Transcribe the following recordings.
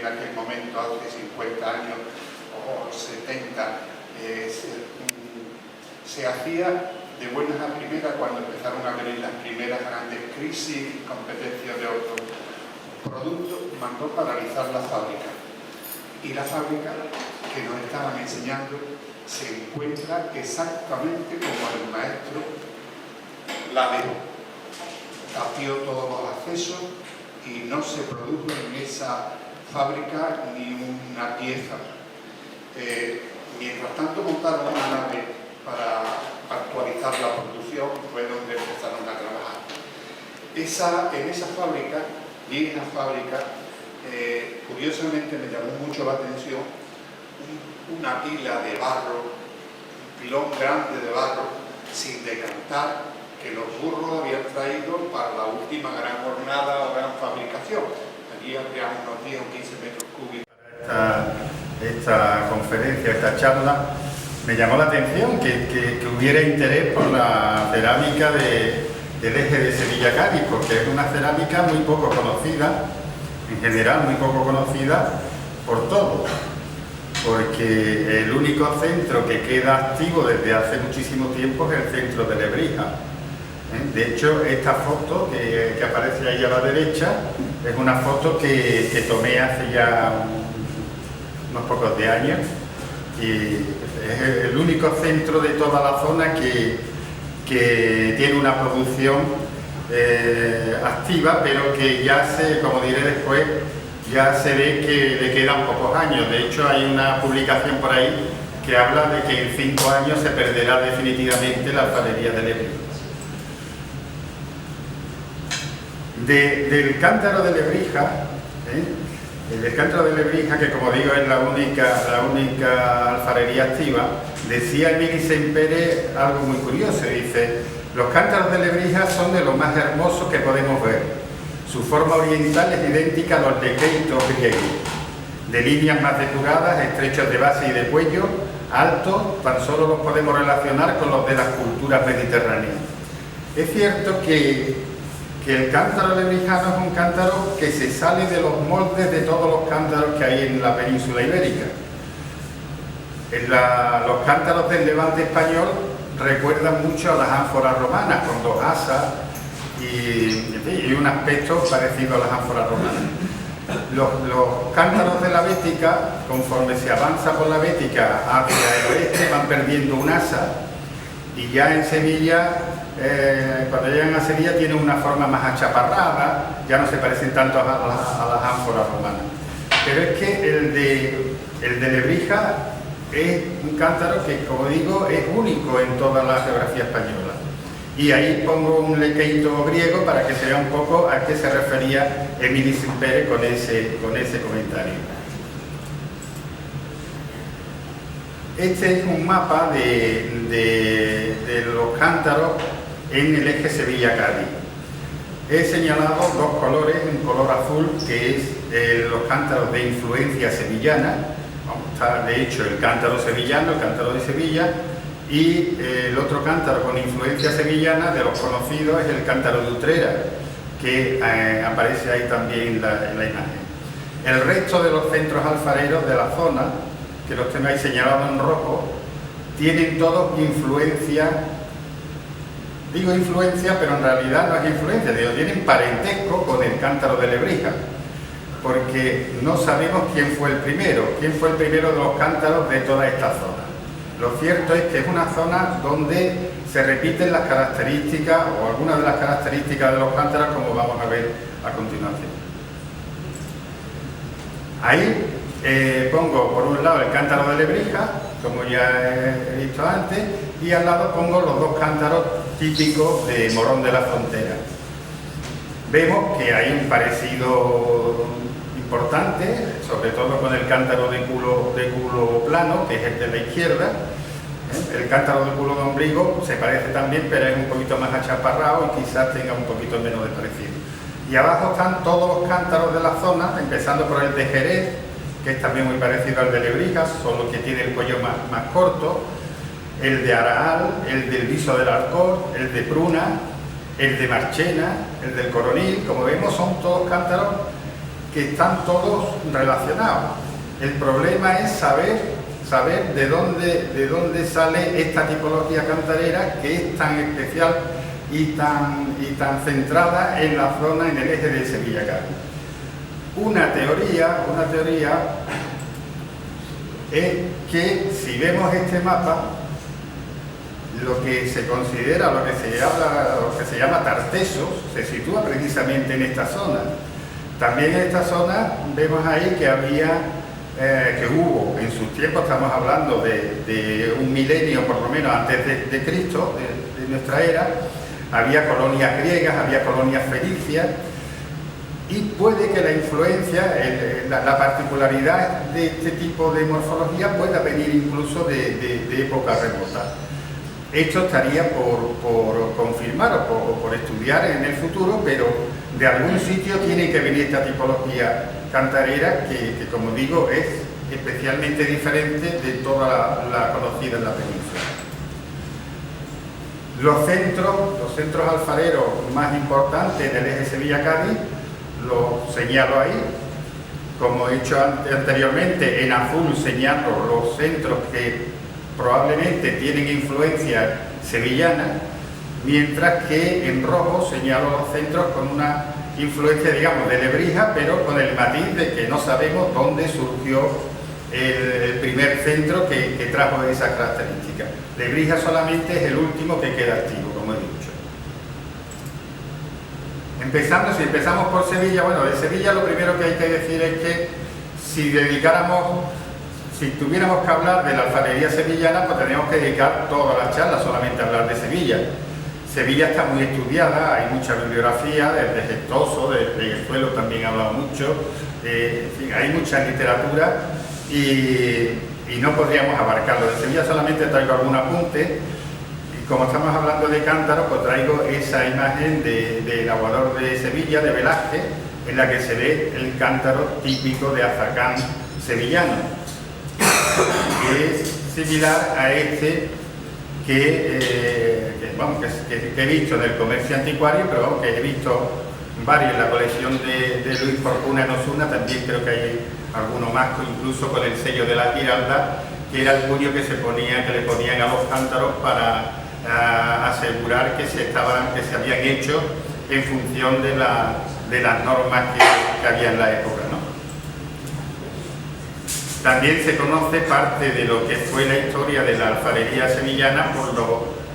en aquel momento, hace 50 años o 70, se hacía de buenas a primeras cuando empezaron a venir las primeras grandes crisis, competencias de otros productos, mandó paralizar la fábrica. Y la fábrica que nos estaban enseñando se encuentra exactamente como el maestro la dejó. Tapió todos los accesos y no se produjo en esa fábrica ni una pieza. Mientras tanto montaron una nave para actualizar la producción, fue donde empezaron a trabajar. En esa fábrica, vieja fábrica, curiosamente me llamó mucho la atención una pila de barro, un pilón grande de barro, sin decantar, que los burros habían traído para la última gran jornada o gran fabricación. Allí habría unos 10 o 15 metros cúbicos. Esta conferencia, esta charla, me llamó la atención que hubiera interés por la cerámica del eje de Sevilla-Cádiz, porque es una cerámica muy poco conocida, en general muy poco conocida por todos, porque el único centro que queda activo desde hace muchísimo tiempo es el centro de Lebrija. De hecho, esta foto que aparece ahí a la derecha es una foto que tomé hace ya unos pocos de años y es el único centro de toda la zona que tiene una producción activa, pero que ya como diré después, ya se ve que le quedan pocos años. De hecho, hay una publicación por ahí que habla de que en 5 años se perderá definitivamente la alfarería de Lebrija. Del cántaro de Lebrija, el cántaro de Lebrija, que como digo es la única alfarería activa, decía Emili Sempere algo muy curioso. Dice: los cántaros de Lebrija son de lo más hermosos que podemos ver. Su forma oriental es idéntica a los lequeitos griegos, de líneas más depuradas, estrechos de base y de cuello, altos, tan solo los podemos relacionar con los de las culturas mediterráneas. Es cierto que el cántaro lebrijano es un cántaro que se sale de los moldes de todos los cántaros que hay en la península ibérica. Los cántaros del Levante español recuerdan mucho a las ánforas romanas, con 2 asas y un aspecto parecido a las ánforas romanas. Los cántaros de la Bética, conforme se avanza por la Bética hacia el oeste, van perdiendo un asa, y ya en Sevilla, cuando llegan a Sevilla, tienen una forma más achaparrada, ya no se parecen tanto a las ánforas romanas. Pero es que el de Lebrija es un cántaro que, como digo, es único en toda la geografía española. Y ahí pongo un lequeito griego para que se vea un poco a qué se refería Emili Sempere con ese comentario. Este es un mapa de los cántaros en el eje Sevilla-Cádiz. He señalado 2 colores, un color azul que es los cántaros de influencia sevillana. Está de hecho el cántaro sevillano, el cántaro de Sevilla, y el otro cántaro con influencia sevillana de los conocidos es el cántaro de Utrera, que aparece ahí también en la imagen. El resto de los centros alfareros de la zona, que los tengáis señalados en rojo, tienen todos influencia. Digo influencia, pero en realidad no es influencia, tienen parentesco con el cántaro de Lebrija, porque no sabemos quién fue el primero de los cántaros de toda esta zona. Lo cierto es que es una zona donde se repiten las características o algunas de las características de los cántaros, como vamos a ver a continuación. Ahí pongo por un lado el cántaro de Lebrija, como ya he visto antes, y al lado pongo los 2 cántaros típicos de Morón de la Frontera. Vemos que hay un parecido importante, sobre todo con el cántaro de culo plano, que es el de la izquierda. El cántaro de culo de ombligo se parece también, pero es un poquito más achaparrado y quizás tenga un poquito menos de parecido. Y abajo están todos los cántaros de la zona, empezando por el de Jerez, que es también muy parecido al de Lebrija, solo que tiene el cuello más corto, el de Araal, el del Viso del Alcor, el de Pruna, el de Marchena, el del Coronil. Como vemos, son todos cántaros que están todos relacionados. El problema es saber de dónde sale esta tipología cantarera, que es tan especial y tan centrada en la zona, en el eje de Sevilla-Cádiz. Una teoría es que si vemos este mapa, lo que se considera, lo que se llama Tartesos, se sitúa precisamente en esta zona. También en esta zona vemos ahí que hubo en sus tiempos, estamos hablando de un milenio por lo menos antes de Cristo, de nuestra era, había colonias griegas, había colonias fenicias, y puede que la influencia, la particularidad de este tipo de morfología pueda venir incluso de época remota. Esto estaría por confirmar o por estudiar en el futuro, pero de algún sitio tiene que venir esta tipología cantarera que como digo, es especialmente diferente de toda la conocida en la península. Los centros alfareros más importantes del eje Sevilla-Cádiz, los señalo ahí. Como he dicho anteriormente, en azul señalo los centros que probablemente tienen influencia sevillana, mientras que en rojo señalo los centros con una influencia, digamos, de Lebrija, pero con el matiz de que no sabemos dónde surgió el primer centro que trajo esas características. Lebrija solamente es el último que queda activo, como he dicho. Si empezamos por Sevilla, bueno, de Sevilla lo primero que hay que decir es que si tuviéramos que hablar de la alfarería sevillana, pues tendríamos que dedicar todas las charlas solamente a hablar de Sevilla. Sevilla está muy estudiada, hay mucha bibliografía, desde Gestoso, de Pleguezuelo también he hablado mucho, en fin, hay mucha literatura y no podríamos abarcarlo. De Sevilla solamente traigo algún apunte. Como estamos hablando de cántaro, pues traigo esa imagen del aguador de Sevilla, de Velázquez, en la que se ve el cántaro típico de azacán sevillano, que es similar a este que he visto en el comercio anticuario, pero vamos, que he visto varios en la colección de Luis Fortuna en Osuna. También creo que hay alguno más, incluso con el sello de la Giralda, que era el puño que le ponían a los cántaros para asegurar que se habían hecho en función de las normas que había en la época, ¿no? También se conoce parte de lo que fue la historia de la alfarería sevillana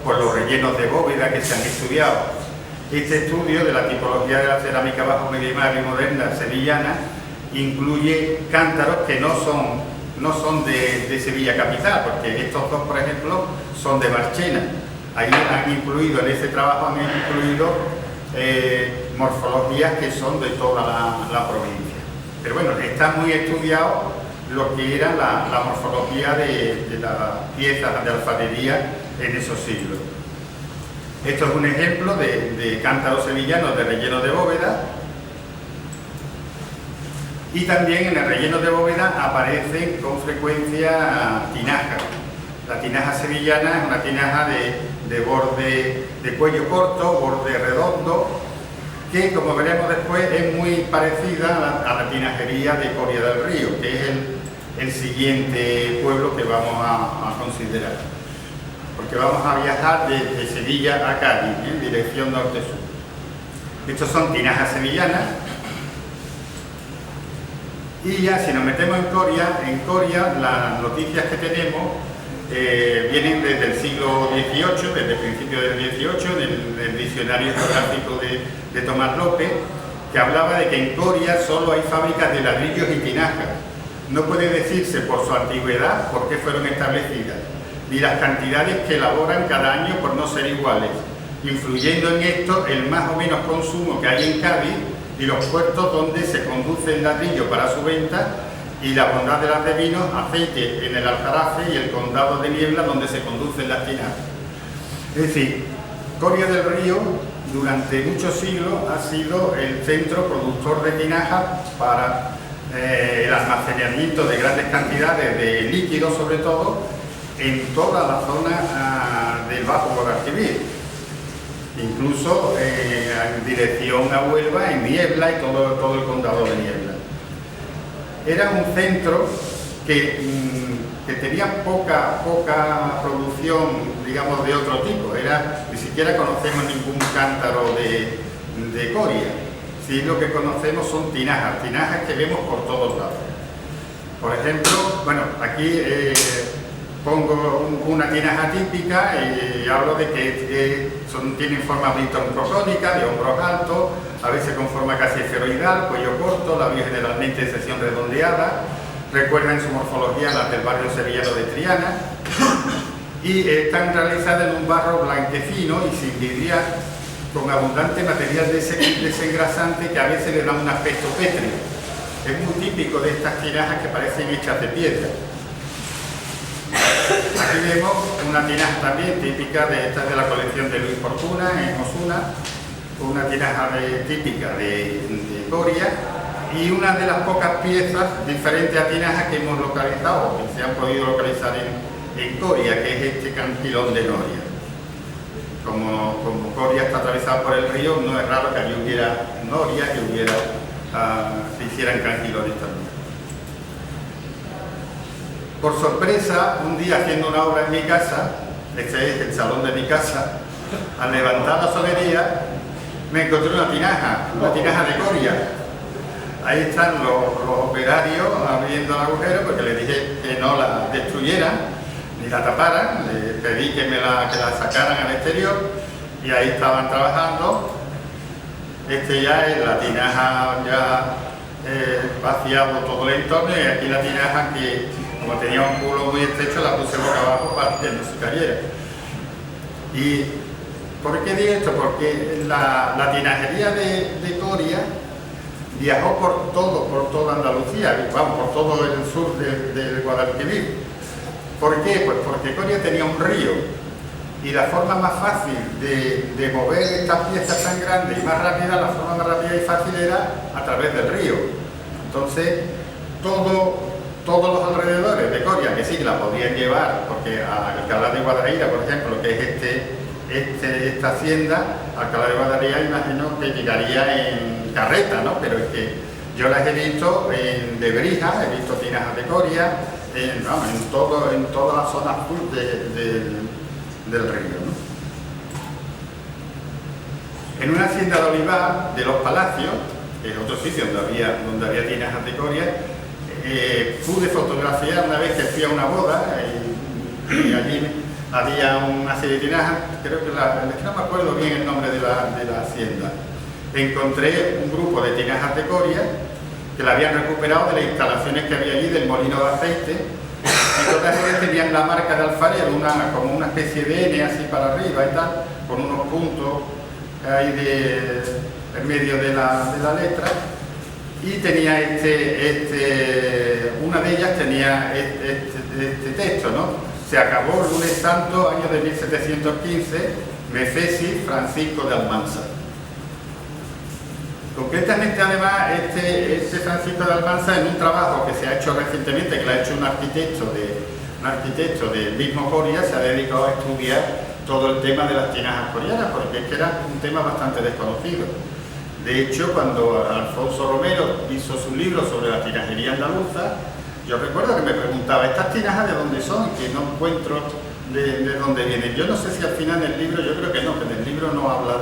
por los rellenos de bóveda que se han estudiado. Este estudio de la tipología de la cerámica bajo medieval y moderna sevillana incluye cántaros que no son de Sevilla capital, porque estos dos, por ejemplo, son de Marchena. Ahí han incluido, en ese trabajo morfologías que son de toda la provincia. Pero bueno, está muy estudiado lo que era la morfología de las piezas de alfarería en esos siglos. Esto es un ejemplo de cántaros sevillanos de relleno de bóveda. Y también en el relleno de bóveda aparecen con frecuencia tinajas. La tinaja sevillana es una tinaja de borde de cuello corto, borde redondo, que como veremos después es muy parecida a la tinajería de Coria del Río, que es el siguiente pueblo que vamos a considerar. Porque vamos a viajar de Sevilla a Cádiz, en dirección norte-sur. Estos son tinajas sevillanas. Y ya si nos metemos en Coria las noticias que tenemos vienen desde el siglo XVIII, desde el principio del XVIII, del diccionario geográfico de Tomás López, que hablaba de que en Coria solo hay fábricas de ladrillos y tinajas. No puede decirse por su antigüedad por qué fueron establecidas, ni las cantidades que elaboran cada año por no ser iguales, influyendo en esto el más o menos consumo que hay en Cádiz y los puertos donde se conduce el ladrillo para su venta, y la bondad de las de vino, aceite en el Aljarafe y el condado de Niebla donde se conducen las tinajas. Es decir, Coria del Río durante muchos siglos ha sido el centro productor de tinajas para el almacenamiento de grandes cantidades de líquidos, sobre todo en toda la zona del Bajo Guadalquivir, incluso en dirección a Huelva, en Niebla y todo el condado de Niebla. era un centro que tenía poca producción, digamos, de otro tipo. Ni siquiera conocemos ningún cántaro de Coria. Sí, lo que conocemos son tinajas que vemos por todos lados. Por ejemplo, bueno, aquí pongo una tinaja típica y hablo de que tienen forma troncocónica, de hombros altos, a veces con forma casi esferoidal, cuello corto, labios generalmente de sección redondeada, recuerdan su morfología las del barrio sevillano de Triana, y están realizadas en un barro blanquecino y sin vidriar, con abundante material desengrasante que a veces le da un aspecto pétreo. Es muy típico de estas tinajas que parecen hechas de piedra. Aquí vemos una tinaja también típica de la colección de Luis Fortuna en Osuna, una tinaja típica de Coria, y una de las pocas piezas diferentes a tinajas que hemos localizado, que se han podido localizar en Coria, que es este canquilón de Noria. Como Coria está atravesada por el río, no es raro que allí hubiera Noria, se hicieran canquilones también. Por sorpresa, un día haciendo una obra en mi casa, este es el salón de mi casa, al levantar la solería me encontré una tinaja de Coria. Ahí están los operarios abriendo el agujero porque les dije que no la destruyeran ni la taparan, les pedí que la sacaran al exterior y ahí estaban trabajando. Este ya es la tinaja ya vaciado todo el entorno, y aquí la tinaja que, como tenía un culo muy estrecho, la puse boca abajo para que no se cayera. ¿Y por qué digo esto? Porque la tinajería de Coria viajó por toda Andalucía, vamos, por todo el sur del Guadalquivir. ¿Por qué? Pues porque Coria tenía un río, y la forma más fácil de mover estas piezas tan grandes y más rápida, la forma más rápida y fácil era a través del río. Entonces, todos los alrededores de Coria, que sí que la podían llevar, porque a Alcalá de Guadaira, por ejemplo, que es esta hacienda, Alcalá de Guadaira, imagino que llegaría en carreta, ¿no? Pero es que yo las he visto en Lebrija, he visto tinajas de Coria, en toda la zona sur del río, ¿no? En una hacienda de olivar de Los Palacios, que es otro sitio donde había tinajas de Coria, pude fotografiar una vez que fui a una boda y allí había una serie de tinajas, creo que no me acuerdo bien el nombre de la hacienda. Encontré un grupo de tinajas de Coria que la habían recuperado de las instalaciones que había allí del molino de aceite, y todas ellas tenían la marca de alfarero, como una especie de N así para arriba y tal, con unos puntos ahí en medio de la letra, y tenía una de ellas tenía este texto, ¿no? Se acabó el lunes santo, año de 1715, Mefesi Francisco de Almansa. Concretamente, además, este Francisco de Almansa, en un trabajo que se ha hecho recientemente, que lo ha hecho un arquitecto del mismo Coria, se ha dedicado a estudiar todo el tema de las tinajas corianas, porque es que era un tema bastante desconocido. De hecho, cuando Alfonso Romero hizo su libro sobre la tinajería andaluza, yo recuerdo que me preguntaba, ¿estas tinajas de dónde son? Que no encuentro de dónde vienen. Yo no sé si al final del libro, yo creo que no, que en el libro no habla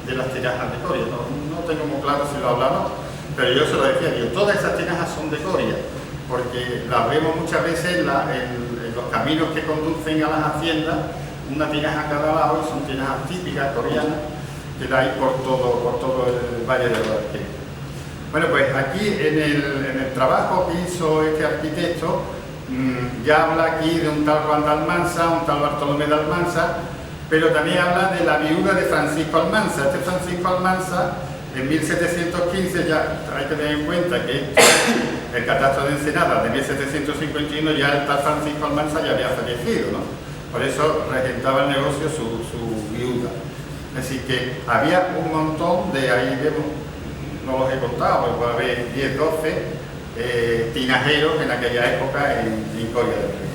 de las tinajas de Coria, no tengo muy claro si lo habla o no, pero yo se lo decía, digo, todas esas tinajas son de Coria, porque las vemos muchas veces en los caminos que conducen a las haciendas, una tinaja a cada lado, y son tinajas típicas coreanas que la hay por todo el Valle del Guadalquivir. Bueno, pues aquí en el trabajo que hizo este arquitecto, ya habla aquí de un tal Juan de Almansa, un tal Bartolomé de Almansa, pero también habla de la viuda de Francisco Almansa. Este Francisco Almansa, en 1715, ya hay que tener en cuenta que el catastro de Ensenada de 1751, ya el tal Francisco Almansa ya había fallecido, ¿no? Por eso regentaba el negocio su viuda. Así que había un montón de, ahí vemos, no los he contado, pero puede haber 10, 12 tinajeros en aquella época en Coria del Río.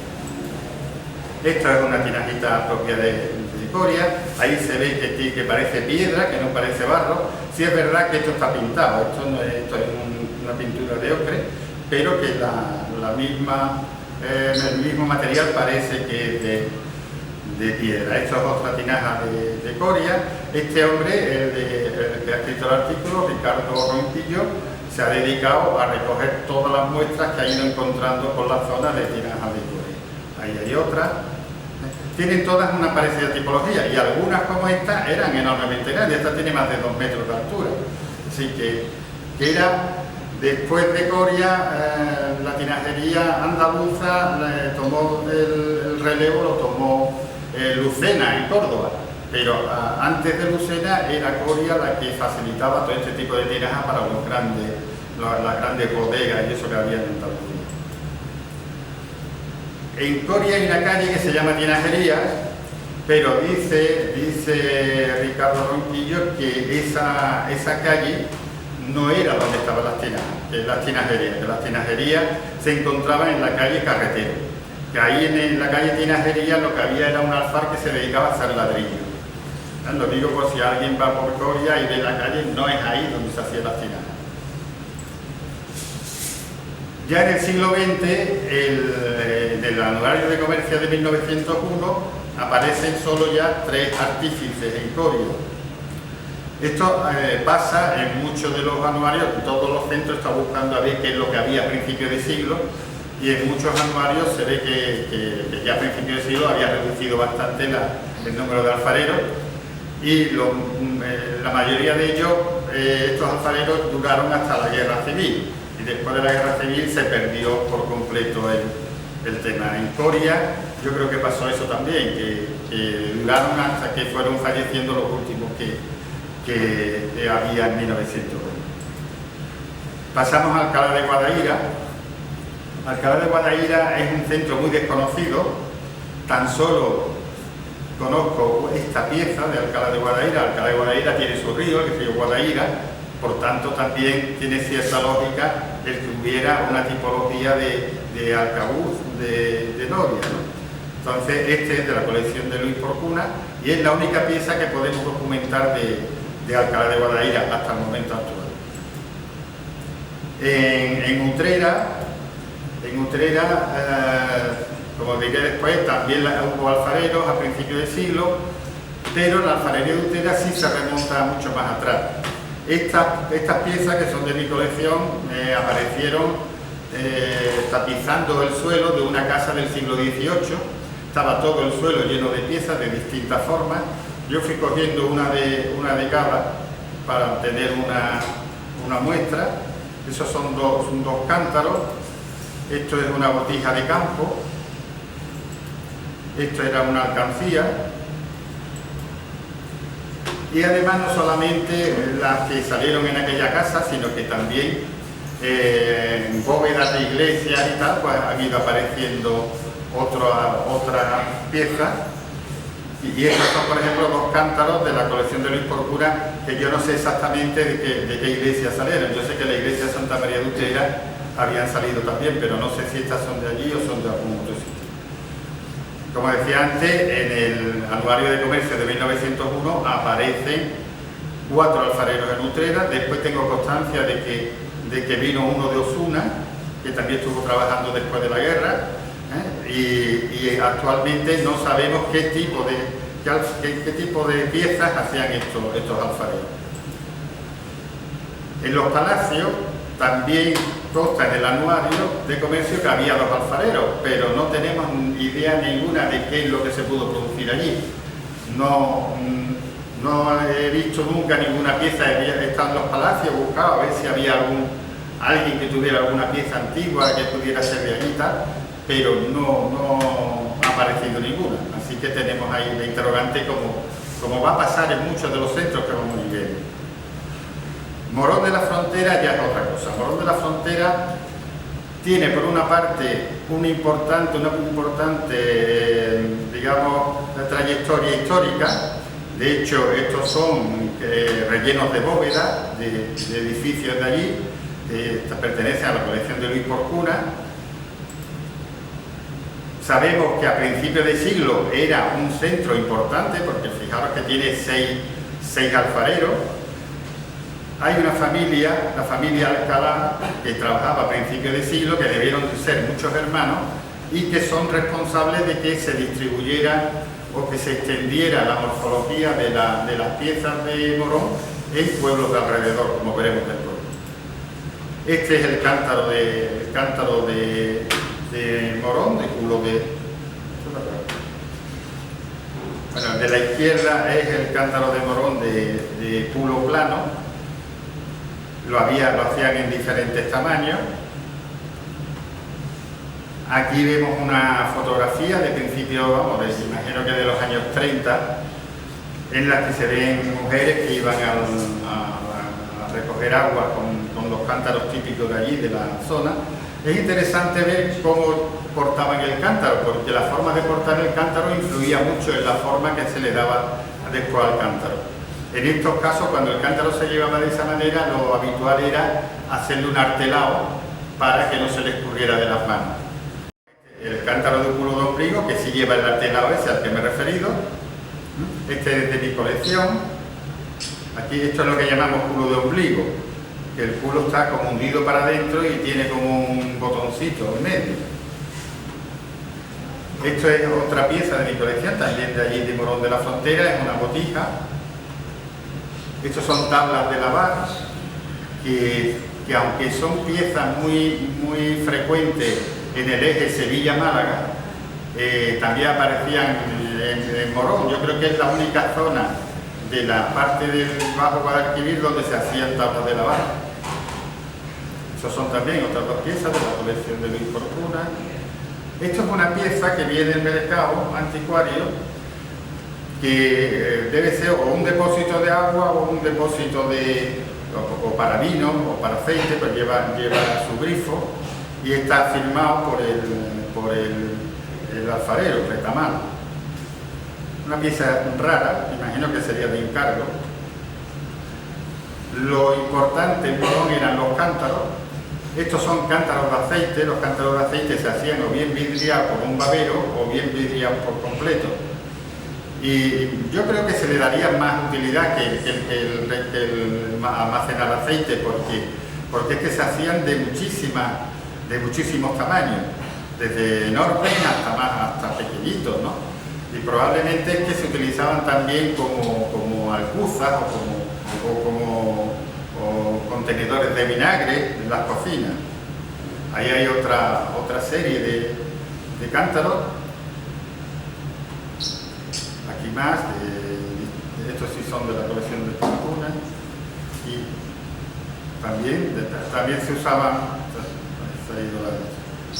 Esta es una tinajita propia de Coria, ahí se ve que parece piedra, que no parece barro. Sí es verdad que esto está pintado, esto es una pintura de ocre, pero que el mismo material parece que es de piedra. Esto es otra tinaja de Coria. Este hombre, el que ha escrito el artículo, Ricardo Ronquillo, se ha dedicado a recoger todas las muestras que ha ido encontrando por la zona de tinajas de Coria. Ahí hay otras. Tienen todas una parecida tipología y algunas como esta eran enormemente grandes. Esta tiene más de 2 metros de altura. Así que era, después de Coria, la tinajería andaluza tomó el relevo, lo tomó Lucena en Córdoba. Pero antes de Lucena era Coria la que facilitaba todo este tipo de tinajas para las grandes bodegas y eso que había en Andalucía. En Coria hay una calle que se llama Tinajerías, pero dice Ricardo Ronquillo que esa calle no era donde estaban las tinajerías, que las tinajerías se encontraban en la calle Carretero, que ahí en la calle Tinajerías lo que había era un alfar que se dedicaba a hacer ladrillo. Lo digo por si alguien va por Coria y ve la calle, no es ahí donde se hacían las tinajas. Ya en el siglo XX, en el Anuario de Comercio de 1901, aparecen solo ya 3 artífices en Coria. Esto pasa en muchos de los anuarios, todos los centros están buscando a ver qué es lo que había a principios de siglo, y en muchos anuarios se ve que ya a principios de siglo había reducido bastante el número de alfareros, y la mayoría de ellos, estos alfareros duraron hasta la Guerra Civil. Y después de la Guerra Civil se perdió por completo el tema. En Coria yo creo que pasó eso también, que duraron hasta que fueron falleciendo los últimos que había en 1920. Pasamos a Alcalá de Guadaira. Alcalá de Guadaira es un centro muy desconocido, tan solo conozco esta pieza de Alcalá de Guadaira. Alcalá de Guadaira tiene su río, el río Guadaira. Por tanto, también tiene cierta lógica el que hubiera una tipología de arcabuz de noria, ¿no? Entonces, este es de la colección de Luis Porcuna y es la única pieza que podemos documentar de Alcalá de Guadaira hasta el momento actual. En Utrera, como diré después, también hubo alfareros a principios del siglo, pero la alfarería de Utrera sí se remonta mucho más atrás. Estas piezas, que son de mi colección, aparecieron tapizando el suelo de una casa del siglo XVIII. Estaba todo el suelo lleno de piezas de distintas formas. Yo fui cogiendo una de cada para obtener una muestra. Esos son dos cántaros. Esto es una botija de campo. Esto era una alcancía. Y además no solamente las que salieron en aquella casa, sino que también en bóvedas de iglesias y tal, pues han ido apareciendo otras piezas. Y estos son, por ejemplo, 2 cántaros de la colección de Luis Porcuna, que yo no sé exactamente de qué iglesia salieron. Yo sé que la iglesia de Santa María de Utrera habían salido también, pero no sé si estas son de allí o son de algún otro sitio. Como decía antes, en el Anuario de Comercio de 1901 aparecen 4 alfareros en Utrera. Después tengo constancia de que vino uno de Osuna, que también estuvo trabajando después de la guerra, y actualmente no sabemos qué tipo de piezas hacían estos alfareros. En los palacios también consta en el Anuario de Comercio que había 2 alfareros, pero no tenemos idea ninguna de qué es lo que se pudo producir allí. No he visto nunca ninguna pieza, he estado en los palacios, buscado a ver si había alguien que tuviera alguna pieza antigua que pudiera ser de allí, pero no ha aparecido ninguna. Así que tenemos ahí la interrogante, como va a pasar en muchos de los centros que vamos a ver. Morón de la Frontera ya es otra cosa. Morón de la Frontera tiene, por una parte, una importante digamos, trayectoria histórica. De hecho, estos son rellenos de bóveda de edificios de allí, pertenecen a la colección de Luis Porcuna. Sabemos que a principios de siglo era un centro importante, porque fijaros que tiene 6 alfareros. hay una familia, la familia Alcalá, que trabajaba a principios de siglo, que debieron de ser muchos hermanos y que son responsables de que se distribuyera o que se extendiera la morfología de las piezas de Morón en pueblos de alrededor, como veremos después. Este es el cántaro de Morón, de culo de... Bueno, el de la izquierda es el cántaro de Morón de culo plano. Lo hacían en diferentes tamaños. Aquí vemos una fotografía de principio, imagino que de los años 30, en la que se ven mujeres que iban a recoger agua con los cántaros típicos de allí, de la zona. Es interesante ver cómo portaban el cántaro, porque la forma de portar el cántaro influía mucho en la forma que se le daba después al cántaro. En estos casos, cuando el cántaro se llevaba de esa manera, lo habitual era hacerle un artelado para que no se le escurriera de las manos. El cántaro de culo de ombligo, que sí lleva el artelado ese al que me he referido. Este es de mi colección. Aquí esto es lo que llamamos culo de ombligo, que el culo está como hundido para adentro y tiene como un botoncito en medio. Esto es otra pieza de mi colección, también de allí de Morón de la Frontera, es una botija. Estos son tablas de lavar, que aunque son piezas muy frecuentes en el eje Sevilla-Málaga, también aparecían en Morón. Yo creo que es la única zona de la parte del Bajo Guadalquivir donde se hacían tablas de lavar. Estos son también otras dos piezas de la colección de Luis Porcuna. Esto es una pieza que viene del mercado anticuario, que debe ser o un depósito de agua o un depósito o para vino o para aceite, pues lleva su grifo y está firmado por el alfarero, Retamal. Una pieza rara, imagino que sería de encargo. Lo importante en Morón eran los cántaros. Estos son cántaros de aceite. Los cántaros de aceite se hacían o bien vidriados por un babero o bien vidriados por completo. Y yo creo que se le daría más utilidad que el almacenar aceite, porque es que se hacían de muchísimos tamaños, desde enormes hasta pequeñitos, ¿no? Y probablemente es que se utilizaban también como alcuzas o como contenedores de vinagre en las cocinas. Ahí hay otra serie de cántaros. Aquí más, estos sí son de la colección de Porcuna. Y también se usaban,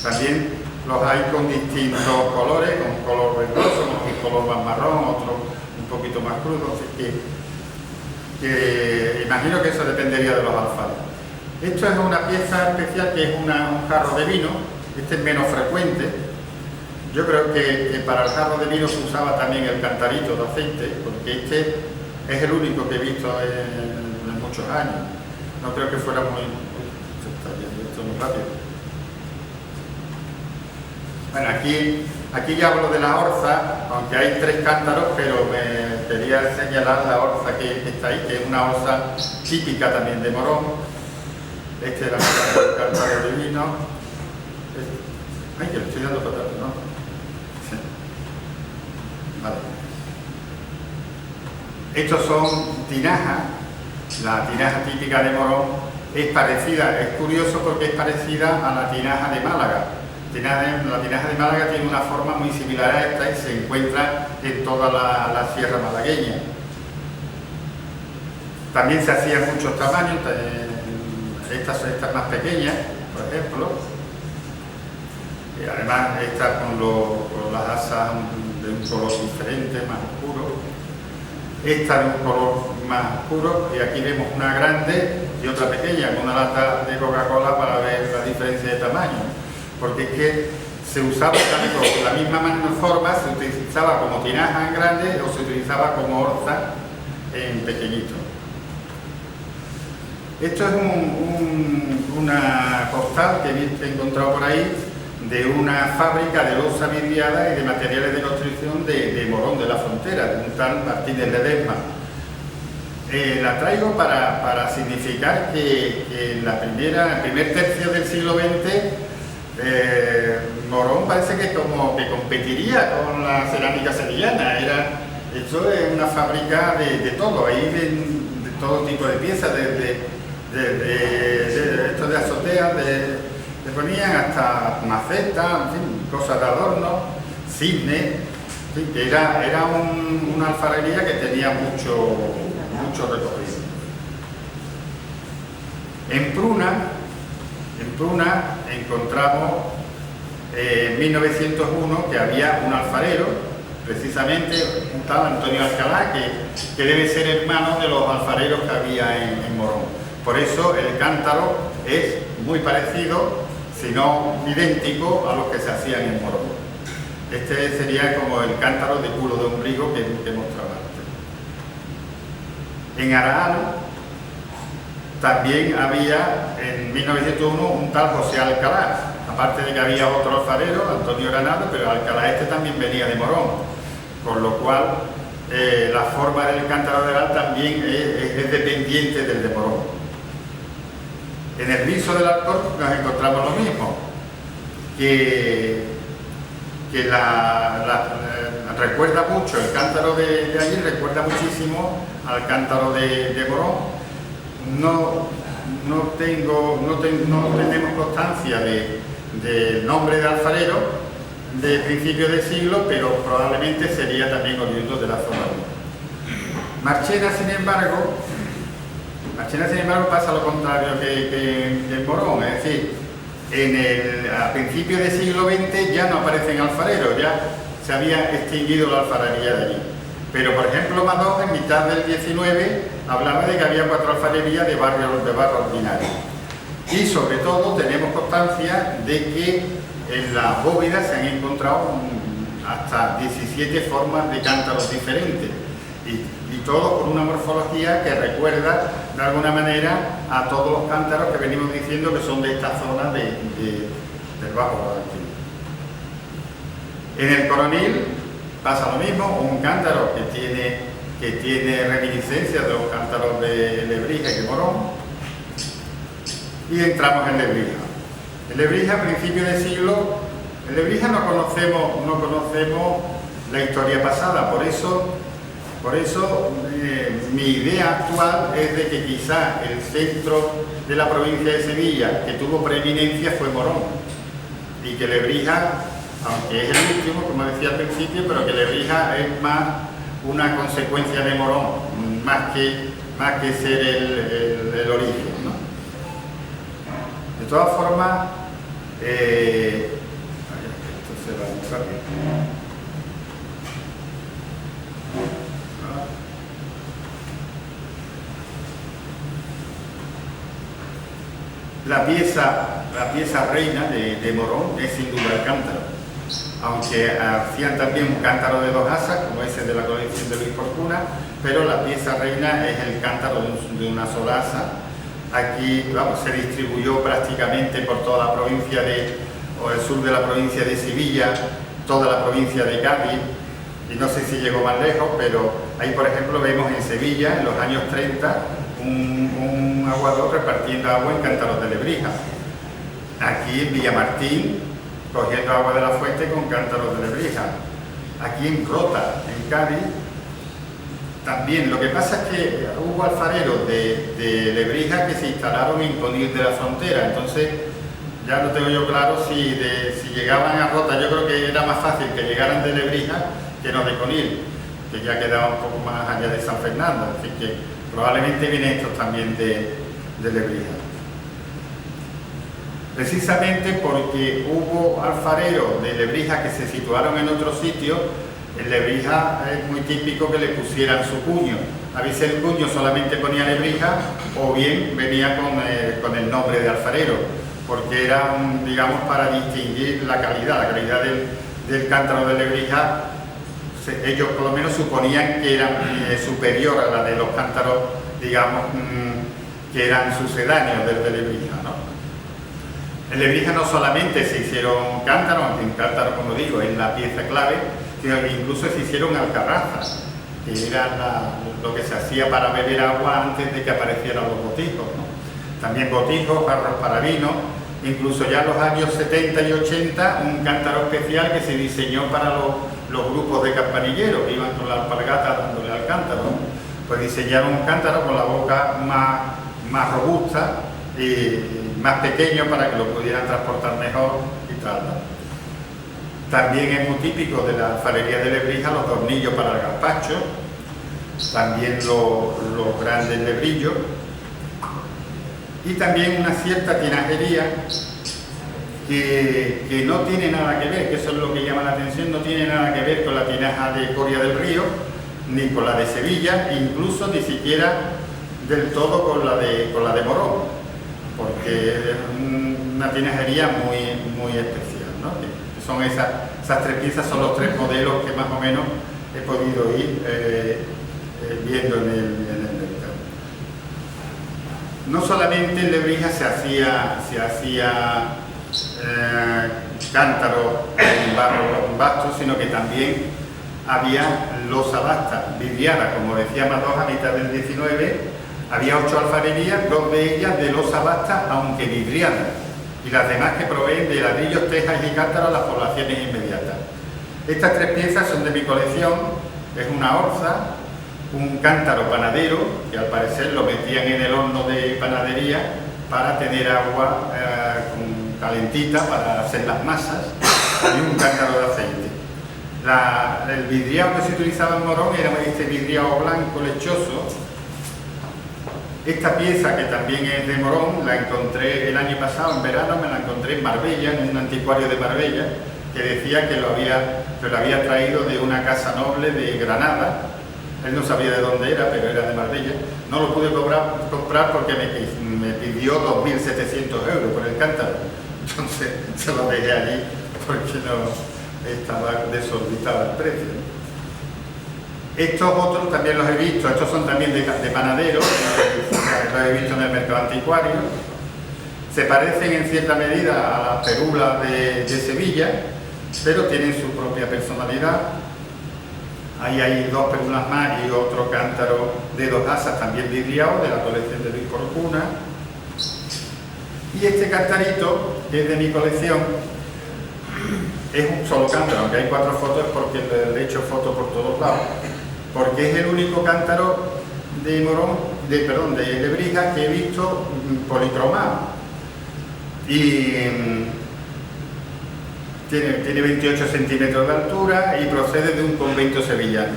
también los hay con distintos colores, con un color verdoso, con un color más marrón, otro un poquito más crudo, así que imagino que eso dependería de los alfares. Esto es una pieza especial que es un jarro de vino. Este es menos frecuente. Yo creo que para el jarro de vino se usaba también el cantarito de aceite, porque este es el único que he visto en muchos años. No creo que fuera muy... Se está yendo esto muy rápido. Bueno, aquí ya hablo de la orza, aunque hay 3 cántaros, pero me quería señalar la orza que está ahí, que es una orza típica también de Morón. Este era el cántaro de vino. Ay, que le estoy dando fatal, ¿no? Sí. Vale. Estos son tinajas. La tinaja típica de Morón es parecida, es curioso porque es parecida a la tinaja de Málaga. La tinaja de Málaga tiene una forma muy similar a esta y se encuentra en toda la sierra malagueña. También se hacían muchos tamaños, estas más pequeñas, por ejemplo. Y además estas con las asas de un color diferente, más oscuro. Esta de un color más oscuro, y aquí vemos una grande y otra pequeña, con una lata de Coca-Cola para ver la diferencia de tamaño. Porque es que se usaba tanto con la misma forma, se utilizaba como tinaja en grande o se utilizaba como orza en pequeñito. Esto es una postal que he encontrado por ahí de una fábrica de losa vidriada y de materiales de construcción de Morón de la Frontera, de un tal Martínez Ledesma. La traigo para significar que en el primer tercio del siglo XX Morón parece que como que competiría con la cerámica sevillana. Esto es una fábrica de todo, ahí de todo tipo de piezas, esto de azoteas, le ponían hasta macetas, en fin, cosas de adorno, cisnes, en fin, que era una alfarería que tenía mucho recorrido. En Pruna encontramos en 1901 que había un alfarero, precisamente un tal Antonio Alcalá, que debe ser hermano de los alfareros que había en Morón. Por eso el cántaro es muy parecido, si no idéntico, a los que se hacían en Morón. Este sería como el cántaro de culo de ombligo que mostraba antes. En Araal también había en 1901 un tal José Alcalá, aparte de que había otro alfarero, Antonio Granado, pero Alcalá también venía de Morón, con lo cual la forma del cántaro de Araal también es dependiente del de Morón. En el viso del Alcor nos encontramos lo mismo, que recuerda mucho, el cántaro de allí recuerda muchísimo al cántaro de Morón. No tenemos constancia del nombre de alfarero de principio de siglo, pero probablemente sería también oriundo de la zona. Marchena, sin embargo, pasa lo contrario que en Morón, es decir, a principios del siglo XX ya no aparecen alfareros, ya se había extinguido la alfarería de allí. Pero, por ejemplo, Madón, en mitad del 19, hablaba de que había 4 alfarerías de barro ordinario. Y, sobre todo, tenemos constancia de que en las bóvedas se han encontrado hasta 17 formas de cántaros diferentes. Y todo con una morfología que recuerda, de alguna manera, a todos los cántaros que venimos diciendo que son de esta zona del Bajo Guadalquivir. En el Coronil pasa lo mismo, un cántaro que tiene reminiscencias de los cántaros de Lebrija y de Morón. Y entramos en Lebrija. En Lebrija, a principios de siglo, en Lebrija no conocemos la historia pasada, por eso mi idea actual es de que quizá el centro de la provincia de Sevilla que tuvo preeminencia fue Morón, y que Lebrija, aunque es el último, como decía al principio, pero que Lebrija es más una consecuencia de Morón, más que ser el origen, ¿no? De todas formas, esto se va a buscar bien. La pieza reina de Morón es sin duda el cántaro, aunque hacían también un cántaro de 2 asas, como ese de la colección de Luis Porcuna, pero la pieza reina es el cántaro de una sola asa. Aquí se distribuyó prácticamente por toda la provincia o el sur de la provincia de Sevilla, toda la provincia de Cádiz, y no sé si llegó más lejos, pero ahí, por ejemplo, vemos en Sevilla, en los años 30, un aguador repartiendo agua en cántaros de Lebrija. Aquí en Villamartín, cogiendo agua de la fuente con cántaros de Lebrija. Aquí en Rota, en Cádiz, también. Lo que pasa es que hubo alfareros de Lebrija que se instalaron en Conil de la Frontera, entonces ya no tengo yo claro si llegaban a Rota. Yo creo que era más fácil que llegaran de Lebrija que no de Conil, que ya quedaba un poco más allá de San Fernando, así que probablemente vienen estos también de Lebrija. Precisamente porque hubo alfareros de Lebrija que se situaron en otro sitio, en Lebrija es muy típico que le pusieran su cuño. A veces el cuño solamente ponía Lebrija, o bien venía con el nombre de alfarero, porque era, digamos, para distinguir la calidad del cántaro de Lebrija. Ellos por lo menos suponían que era superior a la de los cántaros, digamos, que eran sucedáneos del de Lebrija, ¿no? En Lebrija no solamente se hicieron cántaros, aunque un cántaro, como digo, es la pieza clave, sino que incluso se hicieron alcarrazas. que era lo que se hacía para beber agua antes de que aparecieran los botijos, ¿no? También botijos, jarros para vino, incluso ya en los años 70 y 80 un cántaro especial que se diseñó para los grupos de campanilleros que iban con la alpargata dándole al cántaro, ¿no? Pues diseñaron un cántaro con la boca más robusta y más pequeño para que lo pudieran transportar mejor y tal, ¿no? También es muy típico de la alfarería de Lebrija los tornillos para el gazpacho, también los grandes lebrillos y también una cierta tinajería que no tiene nada que ver, que eso es lo que llama la atención, no tiene nada que ver con la tinaja de Coria del Río ni con la de Sevilla, incluso ni siquiera del todo con la de Morón, porque es una tinajería muy especial, ¿no? Son esas tres piezas, son los tres modelos que más o menos he podido ir viendo en el mercado. No solamente en Lebrija se hacía cántaros en barro basto, sino que también había losa basta, vidriada, como decía Madoz, a mitad del 19, había 8 alfarerías, 2 de ellas de losa basta, aunque vidriadas, y las demás que proveen de ladrillos, tejas y cántaros a las poblaciones inmediatas. Estas 3 piezas son de mi colección, es una orza, un cántaro panadero, que al parecer lo metían en el horno de panadería para tener agua calentita para hacer las masas, y un cántaro de aceite. El vidriado que se utilizaba en Morón era este vidriado blanco lechoso. Esta pieza, que también es de Morón, la encontré el año pasado, en verano, me la encontré en Marbella, en un anticuario de Marbella, que decía que lo había traído de una casa noble de Granada. Él no sabía de dónde era, pero era de Marbella. No lo pude comprar porque me pidió 2.700 euros por el cántaro. Entonces se lo dejé allí porque no estaba desorbitado el precio. Estos otros también los he visto, estos son también de panadero, los he visto en el mercado anticuario. Se parecen en cierta medida a las perulas de Sevilla, pero tienen su propia personalidad. Ahí hay 2 perulas más y otro cántaro de 2 asas también vidriado de la colección de Luis Corcuna. Y este cantarito, que es de mi colección, es un solo cántaro, aunque hay 4 fotos porque le he hecho fotos por todos lados, porque es el único cántaro de Lebrija que he visto policromado. Y tiene 28 centímetros de altura y procede de un convento sevillano.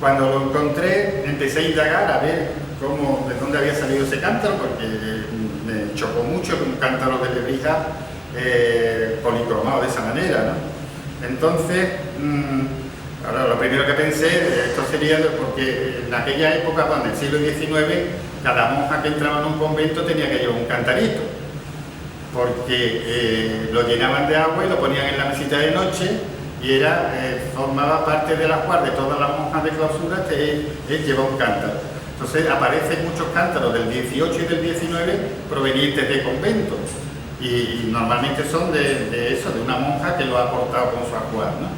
Cuando lo encontré, empecé a indagar a ver de dónde había salido ese cántaro, porque me chocó mucho que un cántaro de Lebrija policromado de esa manera, ¿no? Entonces, ahora lo primero que pensé, esto sería porque en aquella época, cuando en el siglo XIX, cada monja que entraba en un convento tenía que llevar un cantarito, porque lo llenaban de agua y lo ponían en la mesita de noche y formaba parte del ajuar de todas las monjas de clausura que él lleva un cántaro. Entonces aparecen muchos cántaros del 18 y del 19 provenientes de conventos y normalmente son de una monja que lo ha aportado con su ajuar, ¿no?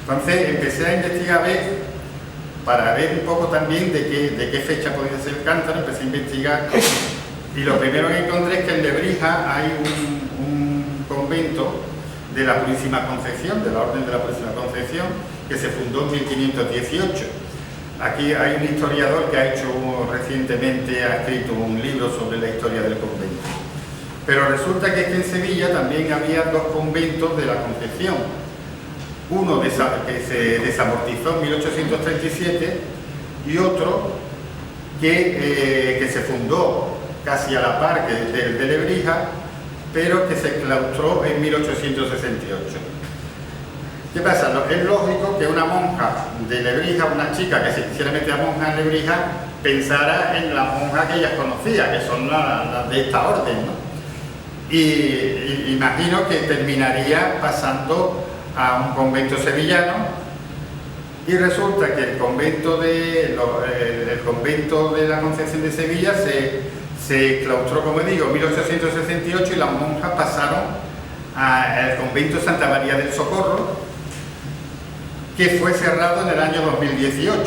Entonces empecé a investigar para ver un poco también de qué fecha podía ser el cántaro. Empecé a investigar y lo primero que encontré es que en Lebrija hay un convento de la Purísima Concepción, de la Orden de la Purísima Concepción, que se fundó en 1518. Aquí hay un historiador que ha escrito un libro sobre la historia del convento. Pero resulta que en Sevilla también había 2 conventos de la Concepción. Uno que se desamortizó en 1837 y otro que se fundó casi a la par de Lebrija, pero que se claustró en 1868. ¿Qué pasa? Es lógico que una monja de Lebrija, una chica que se quisiera meter a monja en Lebrija, pensara en la monja que ella conocía, que son las de esta orden, ¿no? Y imagino que terminaría pasando a un convento sevillano, y resulta que el convento de la Concepción de Sevilla se claustró, como digo, en 1868, y las monjas pasaron al convento Santa María del Socorro, que fue cerrado en el año 2018.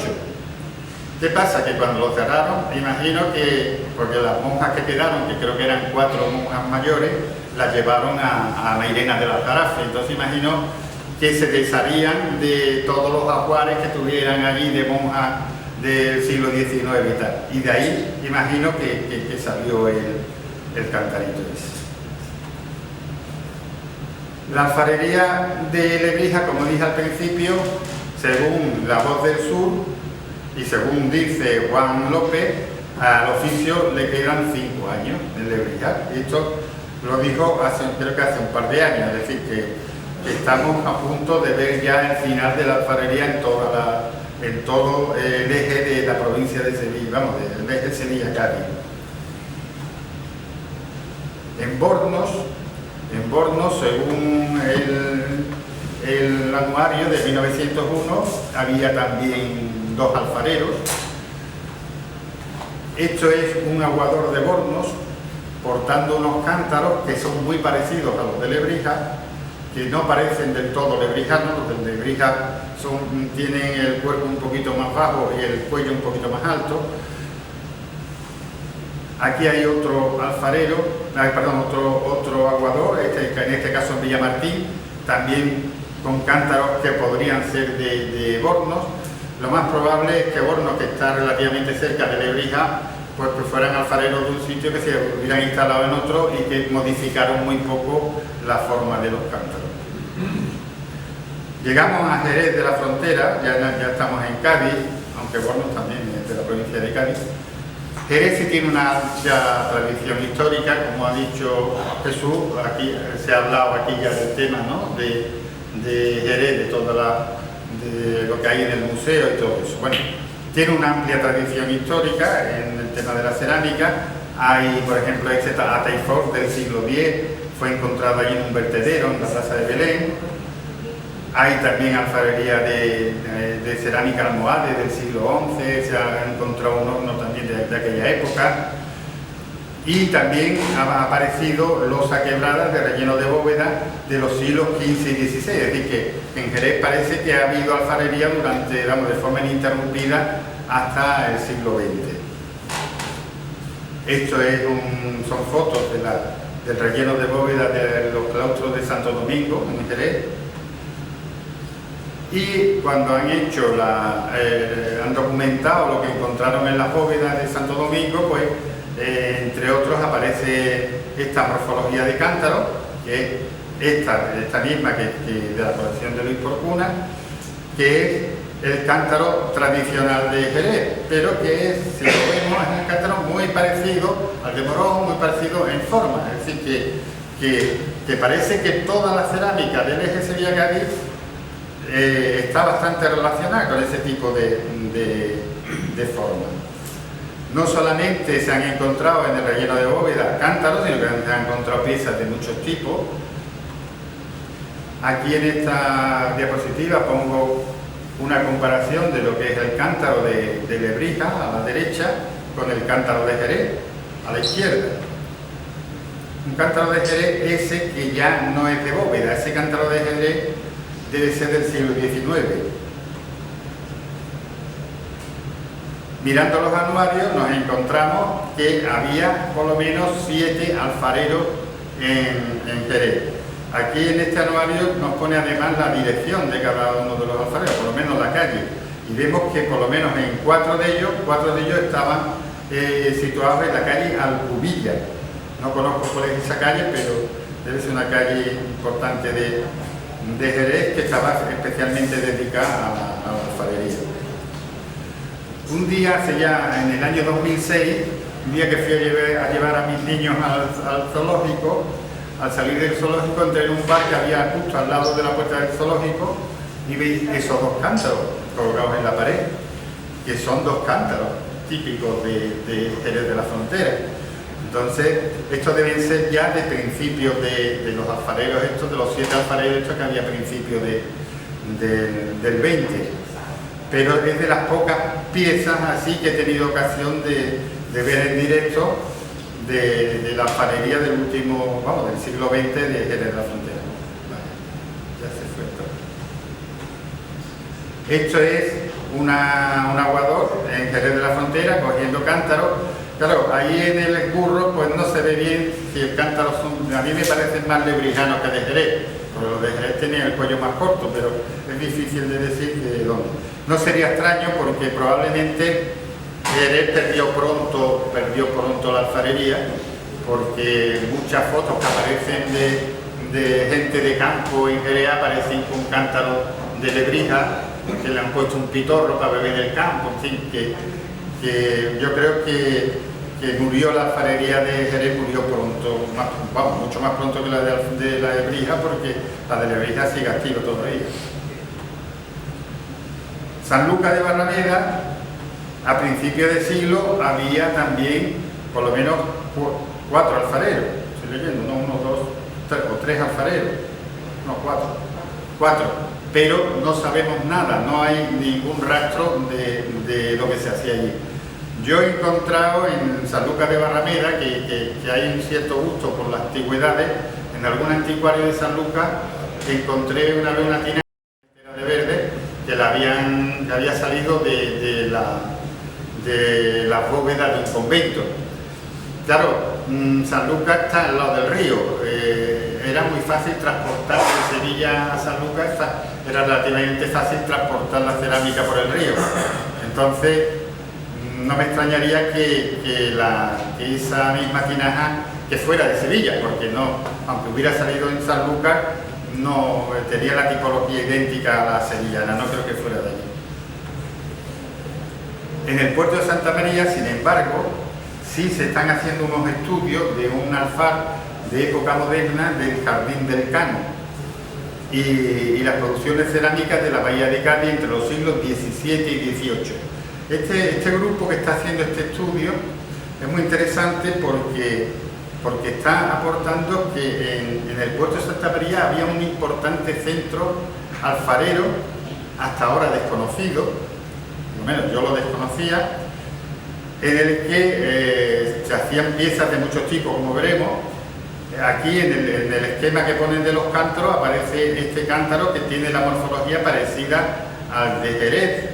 ¿Qué pasa? Que cuando lo cerraron, imagino que, porque las monjas que quedaron, que creo que eran 4 monjas mayores, las llevaron a Mairena del Aljarafe. Entonces imagino que se desharían de todos los ajuares que tuvieran allí de monjas del siglo XIX y tal. Y de ahí imagino que salió el cantarito ese. La alfarería de Lebrija, como dije al principio, según La Voz del Sur y según dice Juan López, al oficio le quedan 5 años en Lebrija. Y esto lo dijo creo que hace un par de años, es decir, que estamos a punto de ver ya el final de la alfarería en todo el eje de la provincia de Sevilla, vamos, el eje Sevilla-Cádiz. En Bornos, según el anuario de 1901, había también 2 alfareros. Esto es un aguador de Bornos portando unos cántaros que son muy parecidos a los de Lebrija, que no parecen del todo lebrijanos. Los de Lebrija tienen el cuerpo un poquito más bajo y el cuello un poquito más alto. Aquí hay otro alfarero, otro aguador, en este caso en Villamartín, también con cántaros que podrían ser de Bornos. Lo más probable es que Bornos, que está relativamente cerca de Lebrija, pues fueran alfareros de un sitio que se hubieran instalado en otro y que modificaron muy poco la forma de los cántaros. Llegamos a Jerez de la Frontera, ya estamos en Cádiz, aunque Bornos también es de la provincia de Cádiz. Jerez sí tiene una amplia tradición histórica, como ha dicho Jesús. Aquí se ha hablado aquí ya del tema, ¿no?, de Jerez, de lo que hay en el museo y todo eso. Bueno, tiene una amplia tradición histórica en el tema de la cerámica. Hay, por ejemplo, este ateifor del siglo X, fue encontrado allí en un vertedero en la plaza de Belén. Hay también alfarería de cerámica almohade del siglo XI, se ha encontrado un horno también de aquella época. Y también ha aparecido losa quebrada de relleno de bóveda de los siglos XV y XVI. Es decir, que en Jerez parece que ha habido alfarería de forma ininterrumpida hasta el siglo XX. Esto son fotos del relleno de bóveda de los claustros de Santo Domingo, en Jerez. Y cuando han documentado lo que encontraron en las bóvedas de Santo Domingo, pues entre otros aparece esta morfología de cántaro, que es esta misma que de la colección de Luis Porcuna, que es el cántaro tradicional de Jerez, pero que si lo vemos es un cántaro muy parecido al de Morón, muy parecido en forma. Es decir, que parece que toda la cerámica del eje Sevilla-Cádiz está bastante relacionada con ese tipo de forma. No solamente se han encontrado en el relleno de bóveda cántaros, sino que se han encontrado piezas de muchos tipos. Aquí en esta diapositiva pongo una comparación de lo que es el cántaro de Lebrija a la derecha con el cántaro de Jerez a la izquierda. Un cántaro de Jerez ese que ya no es de bóveda, ese cántaro de Jerez debe ser del siglo XIX. Mirando los anuarios nos encontramos que había por lo menos 7 alfareros en Jerez. Aquí en este anuario nos pone además la dirección de cada uno de los alfareros, por lo menos la calle, y vemos que por lo menos en 4 de ellos estaban situados en la calle Alcubilla. No conozco cuál es esa calle, pero debe ser una calle importante de Jerez, que estaba especialmente dedicada a la alfarería. Un día, en el año 2006, un día que fui a llevar a mis niños al zoológico, al salir del zoológico entré en un bar que había justo al lado de la puerta del zoológico y vi esos 2 cántaros colgados en la pared, que son 2 cántaros típicos de Jerez de la Frontera. Entonces, estos deben ser ya de principios de los alfareros estos, de los 7 alfareros estos que había a principios del 20. Pero es de las pocas piezas así que he tenido ocasión de ver en directo de la alfarería del siglo XX de Jerez de la Frontera. Vale, ya se fue todo. Esto es un aguador en Jerez de la Frontera cogiendo cántaros. Claro, ahí en el Burro pues no se ve bien si el cántaro son, a mí me parecen más lebrijanos que de Jerez, porque los de Jerez tenían el cuello más corto, pero es difícil de decir de dónde. No sería extraño porque probablemente Jerez perdió pronto la alfarería, porque muchas fotos que aparecen de gente de campo en Jerez aparecen con cántaros de lebrija, que le han puesto un pitorro para beber del campo, en fin, que yo creo que murió la alfarería de Jerez, murió pronto, mucho más pronto que la de la Lebrija, porque la de Lebrija sigue activa todavía. Sanlúcar de Barrameda, a principios de siglo, había también por lo menos 4 alfareros, estoy leyendo, no 1, 2, 3 o 3 alfareros, no 4, pero no sabemos nada, no hay ningún rastro de lo que se hacía allí. Yo he encontrado en Sanlúcar de Barrameda que hay un cierto gusto por las antigüedades. En algún anticuario de Sanlúcar encontré una lunatina de verde que había salido de la bóveda de un convento. Claro, Sanlúcar está al lado del río, era muy fácil transportar de Sevilla a Sanlúcar, era relativamente fácil transportar la cerámica por el río. Entonces, no me extrañaría que esa misma tinaja que fuera de Sevilla, porque no, aunque hubiera salido en Sanlúcar, no tenía la tipología idéntica a la sevillana, no creo que fuera de allí. En el puerto de Santa María, sin embargo, sí se están haciendo unos estudios de un alfar de época moderna del Jardín del Cano y las producciones cerámicas de la Bahía de Cádiz entre los siglos XVII y XVIII. Este grupo que está haciendo este estudio es muy interesante porque está aportando que en el puerto de Santa María había un importante centro alfarero, hasta ahora desconocido, por lo menos yo lo desconocía, en el que se hacían piezas de muchos tipos, como veremos. Aquí en el esquema que ponen de los cántaros aparece este cántaro que tiene la morfología parecida al de Jerez.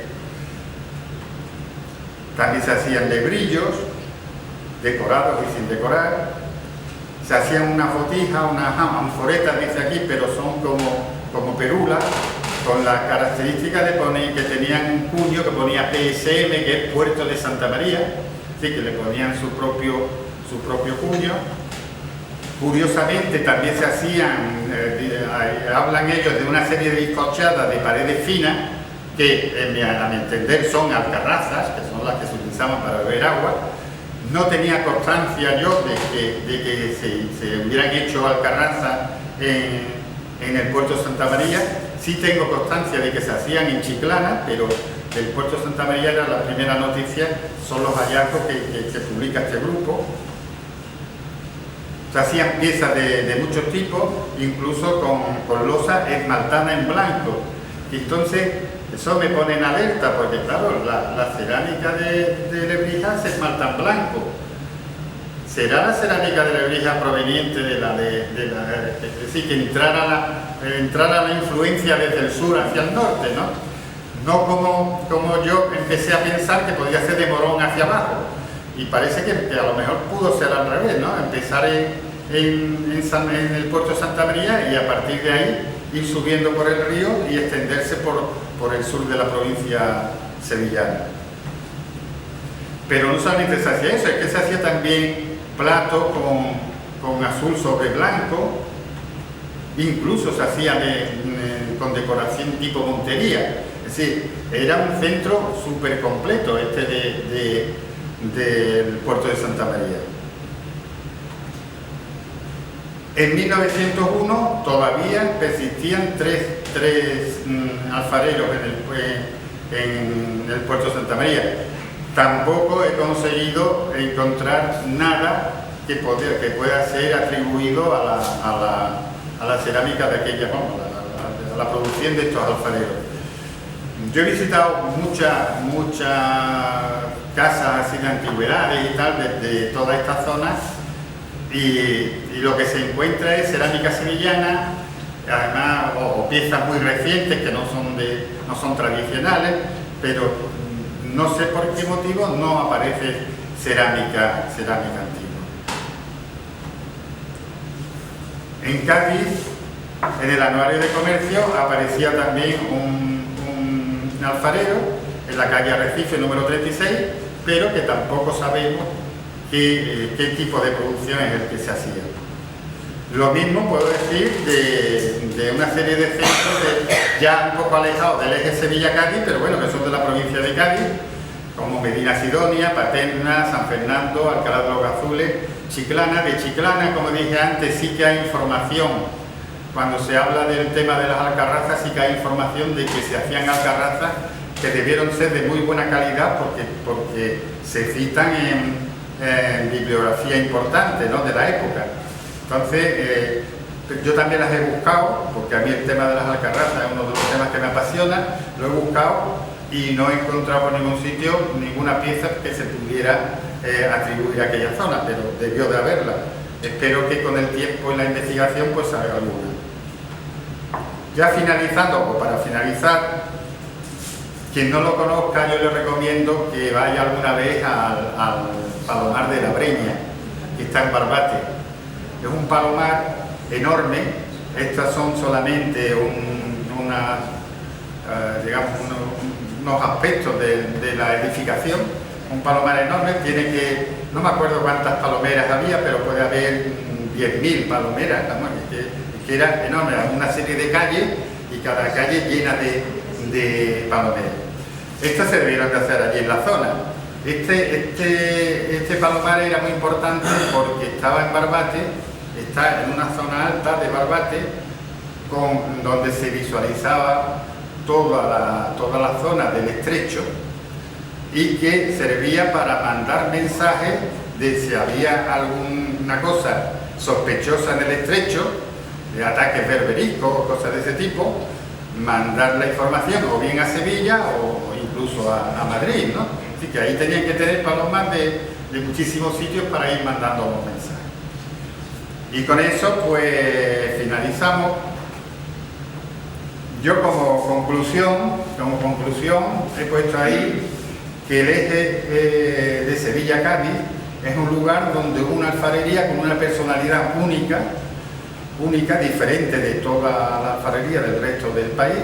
También se hacían lebrillos, decorados y sin decorar. Se hacían unas botijas, unas anforetas, dice aquí, pero son como perulas, con la característica de que tenían un cuño que ponía PSM, que es Puerto de Santa María, así que le ponían su propio cuño. Curiosamente también se hacían, hablan ellos de una serie de bizcochadas de paredes finas, que a mi entender son alcarrazas, que son las que se utilizaban para beber agua. No tenía constancia yo de que se hubieran hecho alcarrazas en el puerto de Santa María. Sí tengo constancia de que se hacían en Chiclana, pero del puerto de Santa María era la primera noticia, son los hallazgos que publica este grupo. Se hacían piezas de muchos tipos, incluso con losa esmaltada en blanco. Y entonces, eso me pone en alerta, porque claro, la cerámica de Lebrija se esmalta en blanco. ¿Será la cerámica de Lebrija proveniente es decir, que entrara la influencia desde el sur hacia el norte, ¿no? No como yo empecé a pensar que podía ser de Morón hacia abajo. Y parece que a lo mejor pudo ser al revés, ¿no? Empezar en el puerto de Santa María y a partir de ahí ir subiendo por el río y extenderse por el sur de la provincia sevillana. Pero no solamente se hacía eso, es que se hacía también plato con azul sobre blanco, incluso se hacía con decoración tipo montería. Es decir, era un centro súper completo del puerto de Santa María. En 1901 todavía persistían tres alfareros en el puerto de Santa María. Tampoco he conseguido encontrar nada que pueda ser atribuido a la cerámica de aquella, a la producción de estos alfareros. Yo he visitado muchas casas así de antigüedades y tal, de toda esta zona, y lo que se encuentra es cerámica sevillana, además, o piezas muy recientes que no son tradicionales, pero no sé por qué motivo no aparece cerámica antigua. En Cádiz, en el Anuario de Comercio, aparecía también un alfarero en la calle Arrecife número 36, pero que tampoco sabemos qué tipo de producción es el que se hacía. Lo mismo puedo decir de una serie de centros ya un poco alejados del eje Sevilla-Cádiz, pero bueno, que son de la provincia de Cádiz, como Medina Sidonia, Paterna, San Fernando, Alcalá de los Gazules, Chiclana. De Chiclana, como dije antes, sí que hay información. Cuando se habla del tema de las alcarrazas, sí que hay información de que se hacían alcarrazas que debieron ser de muy buena calidad porque se citan en bibliografía importante, ¿no?, de la época. Entonces, yo también las he buscado, porque a mí el tema de las alcarrazas es uno de los temas que me apasiona, lo he buscado y no he encontrado por ningún sitio ninguna pieza que se pudiera atribuir a aquella zona, pero debió de haberla. Espero que con el tiempo y la investigación pues salga alguna. Ya finalizando, o para finalizar, quien no lo conozca, yo le recomiendo que vaya alguna vez al Palomar de la Breña, que está en Barbate. Es un palomar enorme. Estas son solamente unos aspectos de la edificación. Un palomar enorme, no me acuerdo cuántas palomeras había, pero puede haber 10.000 palomeras, ¿no? que era enorme, una serie de calles y cada calle llena de palomeras. Estas se debieron de hacer allí en la zona. Este palomar era muy importante porque estaba en Barbate, está en una zona alta de Barbate, donde se visualizaba toda la zona del estrecho y que servía para mandar mensajes de si había alguna cosa sospechosa en el estrecho, de ataques berberiscos o cosas de ese tipo, mandar la información o bien a Sevilla o incluso a Madrid, ¿no? Así que ahí tenían que tener palomas de muchísimos sitios para ir mandando los mensajes. Y con eso pues finalizamos. Yo como conclusión he puesto ahí que el eje de Sevilla-Cádiz es un lugar donde hubo una alfarería con una personalidad única, diferente de toda la alfarería del resto del país,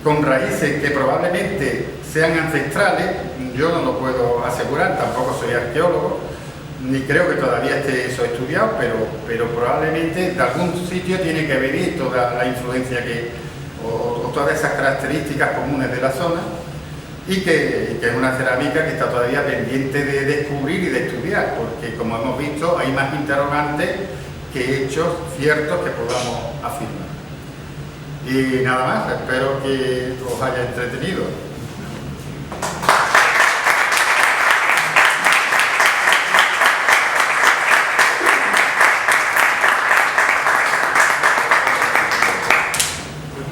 con raíces que probablemente sean ancestrales. Yo no lo puedo asegurar, tampoco soy arqueólogo, ni creo que todavía esté eso estudiado, pero probablemente de algún sitio tiene que venir toda la influencia o todas esas características comunes de la zona, y que es una cerámica que está todavía pendiente de descubrir y de estudiar, porque como hemos visto hay más interrogantes que hechos ciertos que podamos afirmar. Y nada más, espero que os haya entretenido.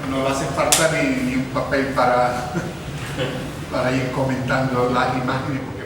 No hace falta ni un papel para ir comentando las imágenes, porque